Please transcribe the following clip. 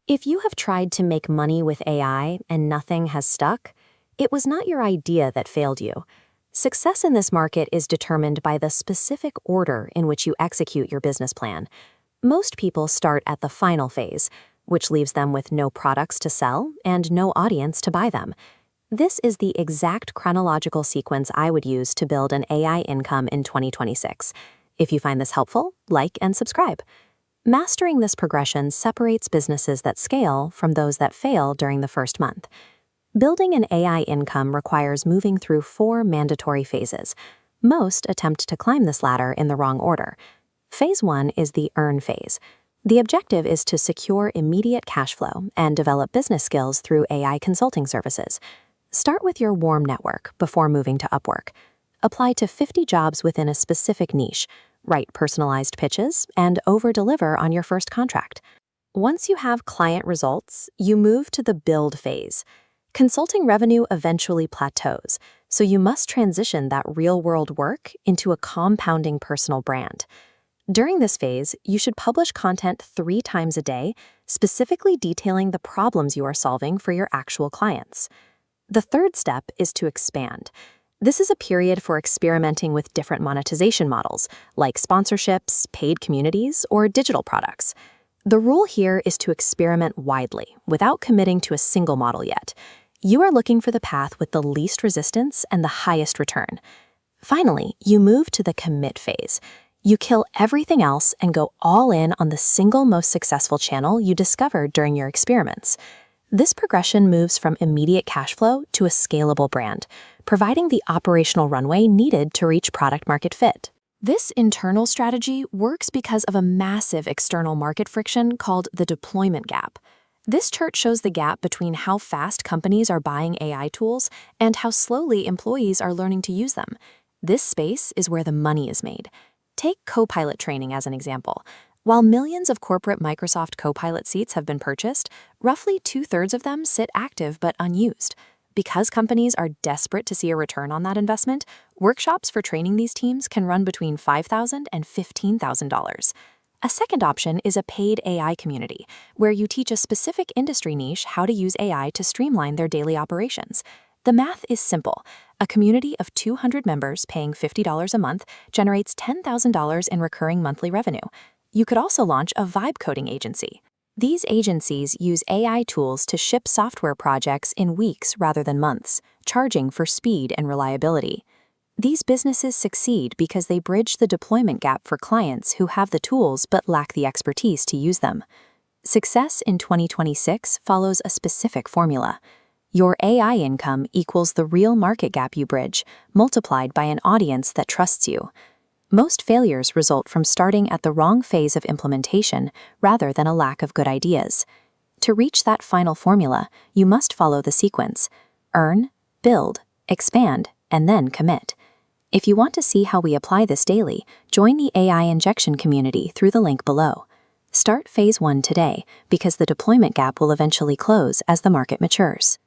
If you have tried to make money with AI and nothing has stuck, it was not your idea that failed you. Success in this market is determined by the specific order in which you execute your business plan. Most people start at the final phase, which leaves them with no products to sell and no audience to buy them. This is the exact chronological sequence I would use to build an AI income in 2026. If you find this helpful, like and subscribe. Mastering this progression separates businesses that scale from those that fail during the first month. Building an AI income requires moving through 4 mandatory phases. Most attempt to climb this ladder in the wrong order. Phase 1 is the earn phase. The objective is to secure immediate cash flow and develop business skills through AI consulting services. Start with your warm network before moving to Upwork. Apply to 50 jobs within a specific niche. Write personalized pitches, and over-deliver on your first contract. Once you have client results, you move to the build phase. Consulting revenue eventually plateaus, so you must transition that real-world work into a compounding personal brand. During this phase, you should publish content 3 times a day, specifically detailing the problems you are solving for your actual clients. The third step is to expand. This is a period for experimenting with different monetization models, like sponsorships, paid communities, or digital products. The rule here is to experiment widely, without committing to a single model yet. You are looking for the path with the least resistance and the highest return. Finally, you move to the commit phase. You kill everything else and go all in on the single most successful channel you discovered during your experiments. This progression moves from immediate cash flow to a scalable brand, providing the operational runway needed to reach product-market fit. This internal strategy works because of a massive external market friction called the deployment gap. This chart shows the gap between how fast companies are buying AI tools and how slowly employees are learning to use them. This space is where the money is made. Take Copilot training as an example. While millions of corporate Microsoft Copilot seats have been purchased, roughly 2/3 of them sit active but unused. Because companies are desperate to see a return on that investment, workshops for training these teams can run between $5,000 and $15,000. A second option is a paid AI community, where you teach a specific industry niche how to use AI to streamline their daily operations. The math is simple. A community of 200 members paying $50 a month generates $10,000 in recurring monthly revenue. You could also launch a vibe coding agency. These agencies use AI tools to ship software projects in weeks rather than months, charging for speed and reliability. These businesses succeed because they bridge the deployment gap for clients who have the tools but lack the expertise to use them. Success in 2026 follows a specific formula. Your AI income equals the real market gap you bridge, multiplied by an audience that trusts you. Most failures result from starting at the wrong phase of implementation rather than a lack of good ideas. To reach that final formula, you must follow the sequence: earn, build, expand, and then commit. If you want to see how we apply this daily, join the AI Injection community through the link below. Start phase 1 today, because the deployment gap will eventually close as the market matures.